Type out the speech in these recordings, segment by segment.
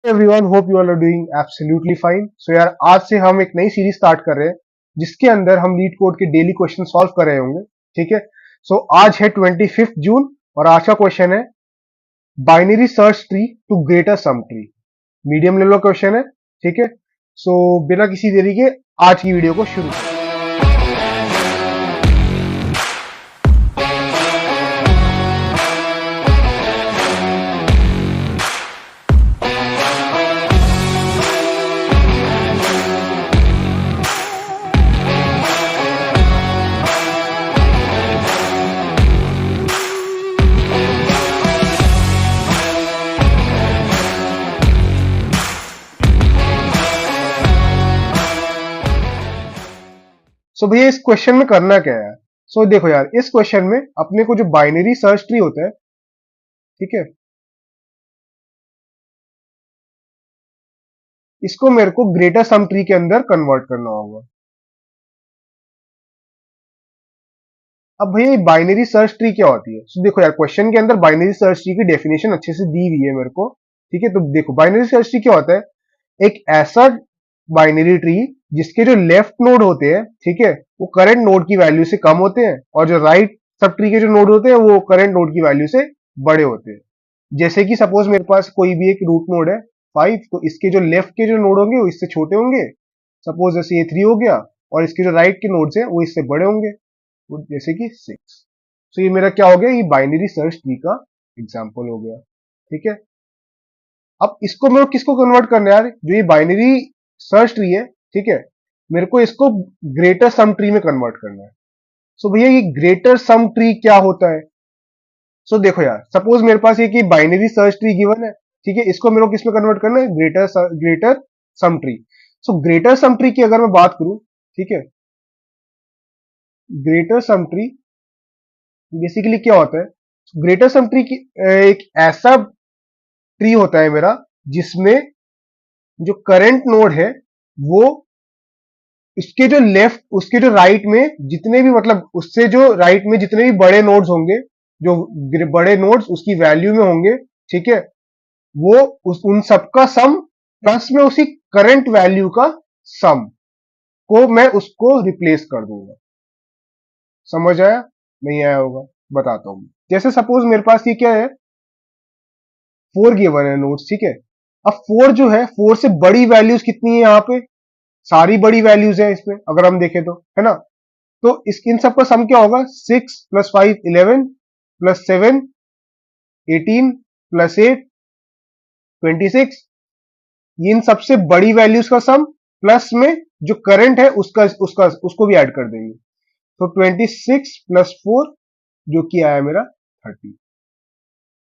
Everyone, hope you all are doing absolutely fine. So यार, आज से हम एक नई सीरीज स्टार्ट कर रहे हैं जिसके अंदर हम लीड कोड के डेली क्वेश्चन सॉल्व कर रहे होंगे। ठीक है। सो आज है 25 जून और आज का क्वेश्चन है binary search tree to greater sum tree. Medium level question है। ठीक है। सो बिना किसी देरी के आज की वीडियो को शुरू करें। सो भैया, इस क्वेश्चन में करना क्या है? सो देखो यार, इस क्वेश्चन में अपने को जो बाइनरी सर्च ट्री होता है, ठीक है, इसको मेरे को ग्रेटर सम ट्री के अंदर कन्वर्ट करना होगा। अब भैया, बाइनरी सर्च ट्री क्या होती है? So, देखो यार, क्वेश्चन के अंदर बाइनरी सर्च ट्री की डेफिनेशन अच्छे से दी हुई है मेरे को। ठीक है। तो देखो, बाइनरी सर्च ट्री क्या होता है? एक ऐसा बाइनरी ट्री जिसके जो लेफ्ट नोड होते हैं, ठीक है, वो करंट नोड की वैल्यू से कम होते हैं, और जो राइट सब ट्री के जो नोड होते हैं वो करंट नोड की वैल्यू से बड़े होते हैं। जैसे कि सपोज मेरे पास कोई भी एक रूट नोड है 5, तो इसके जो लेफ्ट के जो नोड होंगे वो इससे छोटे होंगे। सपोज जैसे ये 3 हो गया, और इसके जो राइट के नोड्स हैं वो इससे बड़े होंगे, वो जैसे कि 6। तो ये मेरा क्या हो गया? ये बाइनरी सर्च ट्री का एग्जाम्पल हो गया। ठीक है। अब इसको मेरे को किसको कन्वर्ट करना है यार? जो ये बाइनरी सर्च ट्री है, ठीक है, मेरे को इसको ग्रेटर सम ट्री में कन्वर्ट करना है। सो भैया, ये ग्रेटर सम ट्री क्या होता है? सो देखो यार, सपोज मेरे पास ये कि बाइनरी सर्च ट्री गिवन है, ठीक है, इसको मेरे को किसमें कन्वर्ट करना है? Greater sum tree. So greater sum tree की अगर मैं बात करूं, ठीक है, ग्रेटर सम ट्री बेसिकली क्या होता है? ग्रेटर सम ट्री की एक ऐसा ट्री होता है मेरा जिसमें जो करंट नोड है वो उसके जो लेफ्ट, उसके जो राइट में जितने भी, मतलब उससे जो राइट में जितने भी बड़े नोड्स होंगे, जो बड़े नोड्स उसकी वैल्यू में होंगे, ठीक है, वो उन सबका सम प्लस में उसी करंट वैल्यू का सम को मैं उसको रिप्लेस कर दूंगा। समझ आया? नहीं आया होगा? बताता हूं। जैसे सपोज मेरे पास ये क्या है, 4 गिवन है नोड्स, ठीक है। अब 4 जो है, 4 से बड़ी वैल्यूज कितनी है यहाँ पे? सारी बड़ी वैल्यूज है इसमें अगर हम देखें तो, है ना? तो इस इन सब का सम क्या होगा? 6 प्लस 5 11 प्लस 7 18 प्लस 8 26। ये इन सबसे बड़ी वैल्यूज का सम प्लस में जो करंट है उसका उसका उसको भी ऐड कर देंगे। तो 26 प्लस 4 जो कि आया मेरा 30।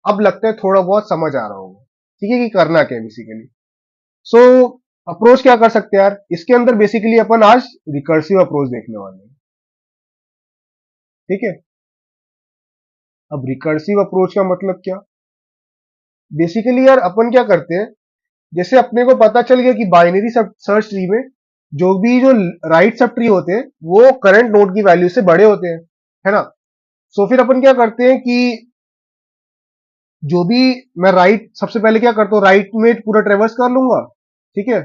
अब लगता है थोड़ा बहुत समझ आ रहा होगा, ठीक है, कि करना क्या है बेसिकली। सो अप्रोच क्या कर सकते हैं यार इसके अंदर? बेसिकली अपन आज रिकर्सिव अप्रोच देखने वाले हैं। ठीक है। अब रिकर्सिव अप्रोच का मतलब क्या? बेसिकली यार, अपन क्या करते हैं, जैसे अपने को पता चल गया कि बाइनरी सर्च ट्री में जो राइट सब ट्री होते हैं वो करंट नोड की वैल्यू से बड़े होते हैं, है ना? सो फिर अपन क्या करते हैं कि जो भी मैं राइट, सबसे पहले क्या करता हूं, राइट में पूरा ट्रेवर्स कर लूंगा। ठीक है।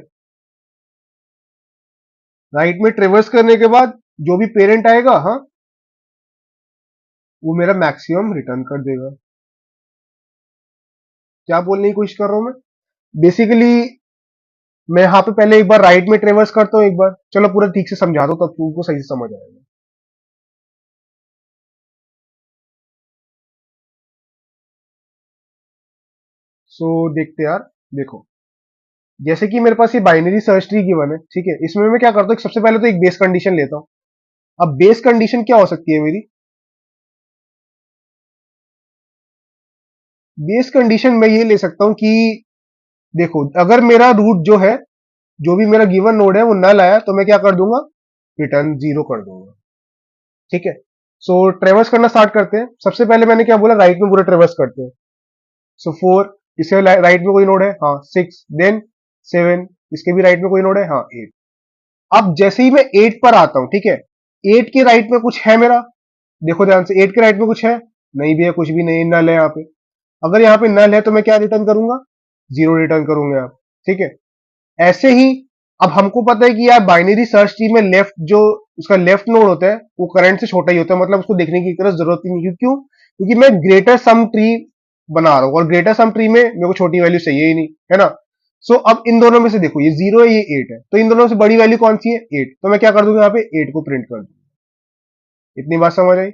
राइट में ट्रेवर्स करने के बाद जो भी पेरेंट आएगा, हाँ, वो मेरा मैक्सिमम रिटर्न कर देगा। क्या बोलने की कोशिश कर रहा हूं मैं? बेसिकली मैं यहाँ पे पहले एक बार राइट में ट्रेवर्स करता हूँ, एक बार चलो पूरा ठीक से समझा दो तब तुमको सही से समझ आएगा। सो देखते हैं यार। देखो, जैसे कि मेरे पास ये बाइनरी सर्च ट्री गिवन है, ठीक है, इसमें मैं क्या करता हूँ, सबसे पहले तो एक बेस कंडीशन लेता हूँ। अब बेस कंडीशन क्या हो सकती है मेरी? बेस कंडीशन मैं ये ले सकता हूँ कि देखो, अगर मेरा रूट जो है, जो भी मेरा गिवन नोड है वो नल आया तो मैं क्या कर दूंगा? रिटर्न 0 कर दूंगा। ठीक है। सो ट्रेवर्स करना स्टार्ट करते हैं। सबसे पहले मैंने क्या बोला, राइट में पूरा ट्रेवर्स करते हैं। सो 4, इसके राइट में कोई नोड है, हाँ 6, देन 7, इसके भी राइट में कोई नोड है, हाँ 8। अब जैसे ही मैं 8 पर आता हूं, ठीक है, 8 के राइट में कुछ है मेरा? देखो ध्यान से, 8 के राइट में कुछ है? नहीं भी है, कुछ भी नहीं, नल है यहाँ पे। अगर यहाँ पे नल है तो मैं क्या रिटर्न करूंगा? 0 रिटर्न करूंगे आप, ठीक है। ऐसे ही अब हमको पता है कि यार बाइनरी सर्च ट्री में लेफ्ट जो उसका लेफ्ट नोड होता है वो करंट से छोटा ही होता है, मतलब उसको देखने की तरह जरूरत ही नहीं। क्यों? क्योंकि मैं ग्रेटर सम ट्री बना रहा हूं और ग्रेटर सम ट्री में मेरे को छोटी वैल्यू चाहिए ही नहीं, है ना। सो अब इन दोनों में से देखो, ये 0 है, ये 8 है, तो इन दोनों से बड़ी वैल्यू कौन सी है? 8। तो मैं क्या कर दूंगा, यहाँ पे 8 को प्रिंट कर दूंगा। इतनी बात समझ आई?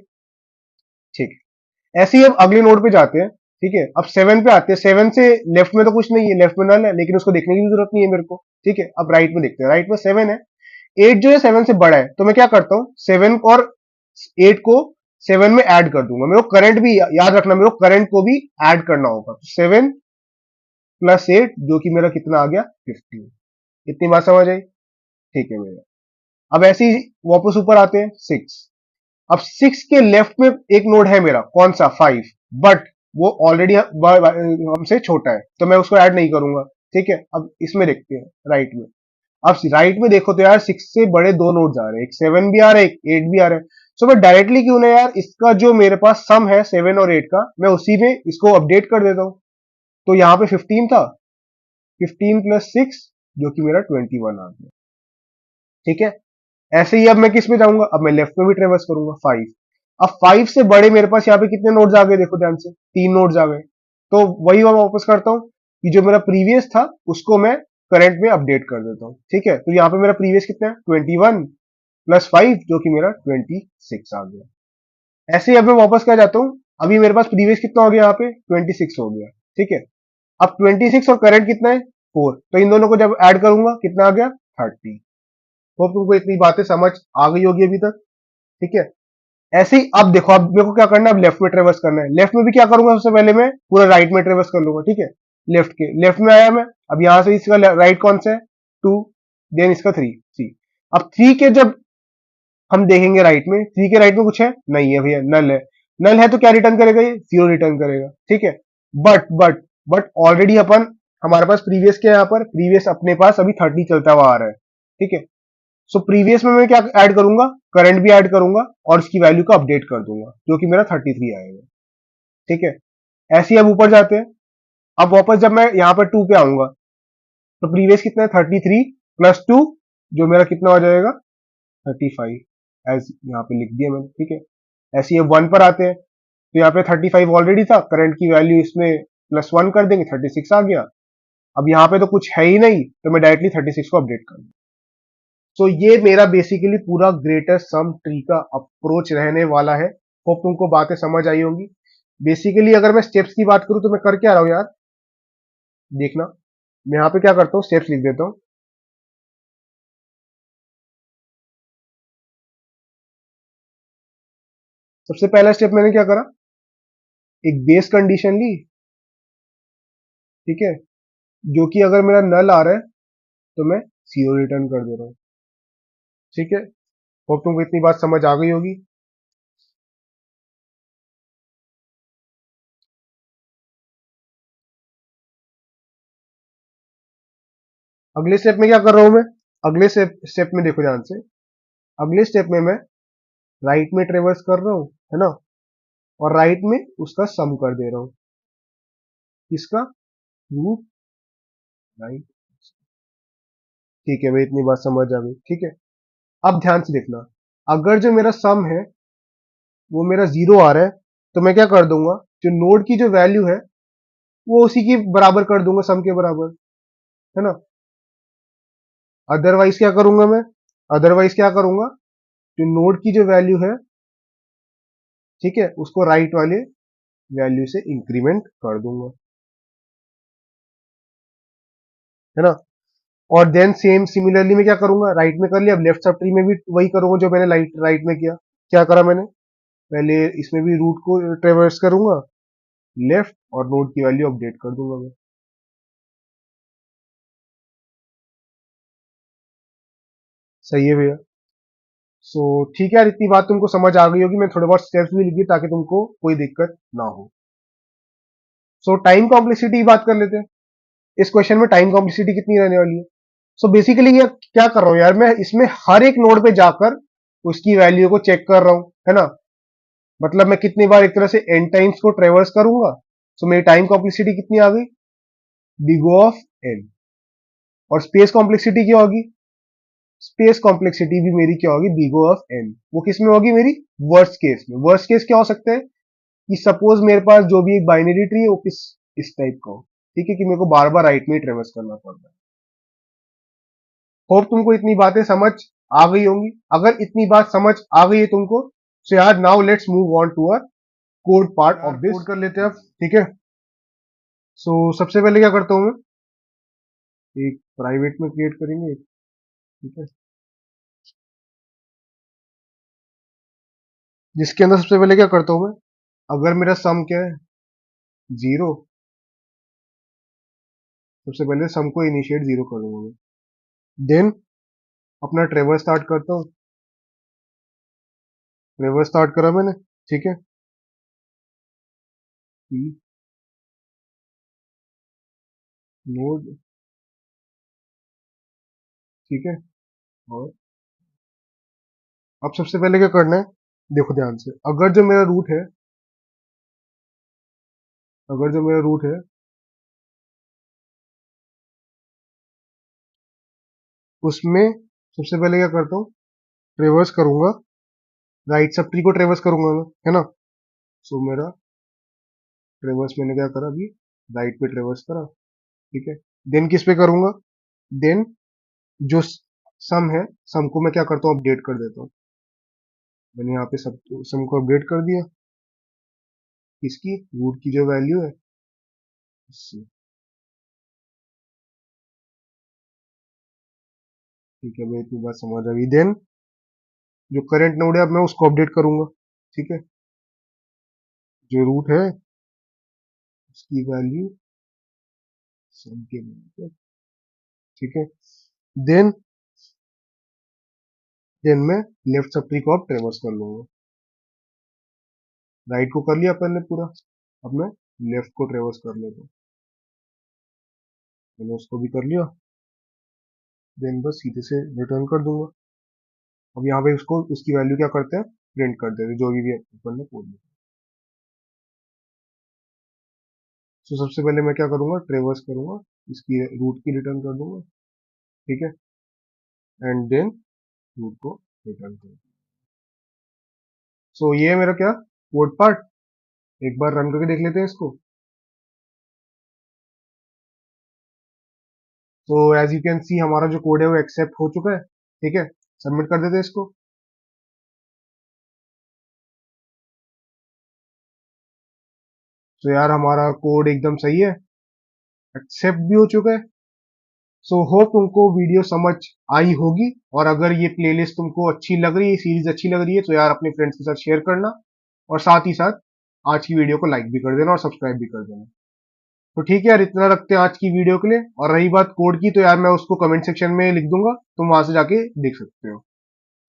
ठीक है। ऐसे ही अब अगले नोड पे जाते हैं, ठीक है। अब 7 पे आते हैं। 7 से लेफ्ट में तो कुछ नहीं है, लेफ्ट में नल है, लेकिन उसको देखने की भी जरूरत नहीं है मेरे को, ठीक है। अब राइट में देखते हैं, राइट में 7 है, 8 जो है 7 से बड़ा है, तो मैं क्या करता हूं, 7 और 8 को 7 में ऐड कर दूंगा। मेरे को करंट भी याद रखना, मेरे को करंट को भी ऐड करना होगा। तो 7 प्लस 8 जो कि मेरा कितना आ गया, 15। इतनी बात समझ आई? ठीक है मेरा। अब ऐसे ही वापस ऊपर आते हैं, 6। अब 6 के लेफ्ट में एक नोड है मेरा, कौन सा? 5। बट वो ऑलरेडी हमसे छोटा है, तो मैं उसको ऐड नहीं करूंगा, ठीक है। अब इसमें देखते हैं राइट में। अब राइट में देखो तो यार 6 से बड़े दो नोड्स आ रहे हैं, एक 7 भी आ रहा है, एक 8 भी आ रहा है। सो मैं डायरेक्टली क्यों ना यार इसका जो मेरे पास सम है 7 और 8 का, मैं उसी में इसको अपडेट कर देता हूं। तो यहां पे 15 था, 15 प्लस 6 जो कि मेरा 21 आ गया, ठीक है। ऐसे ही अब मैं किस में जाऊंगा, अब मैं लेफ्ट में भी ट्रेवर्स करूंगा, 5। अब 5 से बड़े मेरे पास यहाँ पे कितने नोड्स आ गए, देखो ध्यान से, 3 नोड्स आ गए। तो वही मैं वापस करता हूँ कि जो मेरा प्रीवियस था उसको मैं करंट में अपडेट कर देता हूँ, ठीक है। तो यहाँ पे मेरा प्रीवियस कितना है, 21 प्लस 5 जो कि मेरा 26 आ गया। ऐसे ही अब मैं वापस क्या जाता हूँ, अभी मेरे पास प्रीवियस कितना हो गया, यहाँ पे 26 हो गया, ठीक है। अब 26 और करंट कितना है, 4, तो इन दोनों को जब ऐड करूंगा कितना आ गया, 30। होप तुमको इतनी बातें समझ आ गई होगी अभी तक, ठीक है। ऐसे ही अब देखो, अब मेरे को क्या करना है, अब लेफ्ट में ट्रेवर्स करना है। लेफ्ट में भी क्या करूंगा, सबसे पहले मैं पूरा राइट में ट्रेवर्स कर लूंगा, ठीक है। लेफ्ट में आया मैं, अब यहां से इसका राइट कौन सा है, 2, देन इसका 3। अब 3 के जब हम देखेंगे राइट में, 3 के राइट में कुछ है नहीं है भैया, नल है। नल है तो क्या रिटर्न करेगा, ये 0 रिटर्न करेगा, ठीक है। बट ऑलरेडी अपन, हमारे पास प्रीवियस क्या है, यहाँ पर प्रीवियस अपने पास अभी 30 चलता हुआ आ रहा है, ठीक है। सो प्रीवियस में मैं क्या ऐड करूंगा, करंट भी ऐड करूंगा और इसकी वैल्यू को अपडेट कर दूंगा, जो कि मेरा 33 आएगा, ठीक है। ऐसे ही अब ऊपर जाते हैं। अब वापस जब मैं यहाँ पर 2 पे आऊंगा, तो प्रीवियस कितना है, 33 प्लस 2 जो मेरा कितना हो जाएगा, 35। एज यहाँ पे लिख दिया मैंने, ठीक है। ऐसे ही अब 1 पर आते हैं, तो यहाँ पे 35 ऑलरेडी था, करंट की वैल्यू इसमें प्लस 1 कर देंगे, 36 आ गया। अब यहाँ पे तो कुछ है ही नहीं, तो मैं डायरेक्टली 36 को अपडेट कर दूंगा। सो ये मेरा बेसिकली पूरा ग्रेटर सम ट्री का अप्रोच रहने वाला है। होप तुमको बातें समझ आई होंगी। बेसिकली अगर मैं स्टेप्स की बात करूं तो मैं कर क्या रहा हूं यार, देखना। मैं यहाँ पे क्या करता हूँ, स्टेप्स लिख देता हूँ। सबसे पहला स्टेप मैंने क्या करा, एक बेस कंडीशन ली, ठीक है, जो कि अगर मेरा नल आ रहा है तो मैं 0 रिटर्न कर दे रहा हूँ, ठीक है। होप तुमको इतनी बात समझ आ गई होगी। अगले स्टेप में क्या कर रहा हूं मैं, अगले स्टेप में देखो ध्यान से। अगले स्टेप में मैं राइट में ट्रेवर्स कर रहा हूं, है ना, और राइट में उसका सम कर दे रहा हूं, किसका, रूट राइट। ठीक है भाई, इतनी बात समझ आ गई, ठीक है। अब ध्यान से देखना, अगर जो मेरा सम है वो मेरा 0 आ रहा है, तो मैं क्या कर दूंगा, जो नोड की जो वैल्यू है वो उसी की बराबर कर दूंगा, सम के बराबर, है ना। अदरवाइज क्या करूंगा मैं, अदरवाइज क्या करूंगा, जो नोड की जो वैल्यू है, ठीक है, उसको राइट वाले वैल्यू से इंक्रीमेंट कर दूंगा, है ना। और देन सेम सिमिलरली मैं क्या करूंगा, राइट में कर लिया, अब लेफ्ट सब ट्री में भी वही करूंगा जो मैंने राइट में किया। क्या करा मैंने, पहले इसमें भी रूट को ट्रेवर्स करूंगा, लेफ्ट, और नोड की वैल्यू अपडेट कर दूंगा मैं। सही है भैया। सो ठीक है यार, इतनी बात तुमको समझ आ गई होगी। मैं थोड़े बहुत स्टेप्स भी लिख दिए ताकि तुमको कोई दिक्कत ना हो। सो टाइम कॉम्प्लेक्सिटी की बात कर लेते हैं। इस क्वेश्चन में टाइम कॉम्प्लेक्सिटी कितनी रहने वाली है। सो बेसिकली ये क्या कर रहा हूं यार, मैं इसमें हर एक नोड पे जाकर उसकी वैल्यू को चेक कर रहा हूं, है ना। मतलब मैं कितनी बार एक तरह से एन टाइम्स को ट्रेवर्स करूंगा। सो मेरी टाइम कॉम्प्लेक्सिटी कितनी आ गई, big O of n। और स्पेस कॉम्प्लेक्सिटी क्या होगी? स्पेस कॉम्प्लेक्सिटी भी मेरी क्या होगी? big O of n। वो किस में होगी मेरी? वर्स्ट केस में। वर्स्ट केस क्या हो सकता है कि सपोज मेरे पास जो भी एक बाइनरी ट्री है वो किस इस टाइप का हो, ठीक है, कि मेरे को बार बार राइट में ही ट्रेवर्स करना पड़ रहा है। होप तुमको इतनी बातें समझ आ गई होंगी। अगर इतनी बात समझ आ गई है तुमको, सो यार now let's move on to our code part of this. Code कर लेते हैं अब, ठीक है। सो सबसे पहले क्या करता हूं मैं, एक प्राइवेट में क्रिएट करेंगे, ठीक है, जिसके अंदर सबसे पहले क्या करता हूं मैं, अगर मेरा सम क्या है 0, सबसे पहले सम को इनिशिएट 0 कर दूंगा मैं। देन अपना ट्रेवर्स स्टार्ट करता हूँ। ट्रेवर्स स्टार्ट करा मैंने, ठीक है, नोड, ठीक है। और अब सबसे पहले क्या करना है, देखो ध्यान से, अगर जो मेरा रूट है उसमें सबसे पहले क्या करता हूँ, ट्रेवर्स करूंगा, राइट सब ट्री को ट्रेवर्स करूंगा मैं, है ना। सो मेरा ट्रेवर्स मैंने क्या करा अभी, राइट पे ट्रेवर्स करा, ठीक है। देन किस पे करूंगा, देन जो सम है, सम को मैं क्या करता हूँ, अपडेट कर देता हूँ। मैंने यहाँ पे सब सम को अपडेट कर दिया, इसकी रूट की जो वैल्यू है इससे, ठीक है। मैं इतनी बात समझ आ गई। देन जो करंट नोड है अब मैं उसको अपडेट करूंगा, ठीक है, जो रूट है उसकी वैल्यू सम के बराबर, ठीक है। देन मैं लेफ्ट सब ट्री को अब ट्रेवर्स कर लूंगा। राइट को कर लिया अपन ने पूरा, अब मैं लेफ्ट को ट्रेवर्स कर लेता हूँ। मैंने उसको भी कर लिया, देन बस सीधे से रिटर्न कर दूंगा। अब यहाँ पे उसको उसकी वैल्यू क्या करते हैं, प्रिंट कर देते हैं, जो भी अपन ने कोड लिखा। तो सबसे पहले मैं क्या करूंगा, ट्रेवर्स करूंगा, इसकी रूट की रिटर्न कर दूंगा, ठीक है, एंड देन रूट को रिटर्न कर। सो ये है मेरा क्या, कोड पार्ट। एक बार रन करके देख लेते हैं इसको। तो एज यू कैन सी हमारा जो कोड है वो एक्सेप्ट हो चुका है, ठीक है। सबमिट कर देते हैं इसको। तो यार हमारा कोड एकदम सही है, एक्सेप्ट भी हो चुका है। सो होप तुमको वीडियो समझ आई होगी, और अगर ये प्लेलिस्ट तुमको अच्छी लग रही है, सीरीज अच्छी लग रही है, तो यार अपने फ्रेंड्स के साथ शेयर करना, और साथ ही साथ आज की वीडियो को लाइक भी कर देना और सब्सक्राइब भी कर देना। तो ठीक है यार, इतना रखते हैं आज की वीडियो के लिए। और रही बात कोड की, तो यार मैं उसको कमेंट सेक्शन में लिख दूंगा, तुम वहां से जाके देख सकते हो।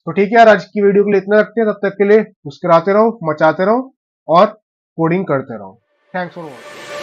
तो ठीक है यार, आज की वीडियो के लिए इतना रखते हैं, तब तक के लिए मुस्कुराते रहो, मचाते रहो और कोडिंग करते रहो। Thanks for watching.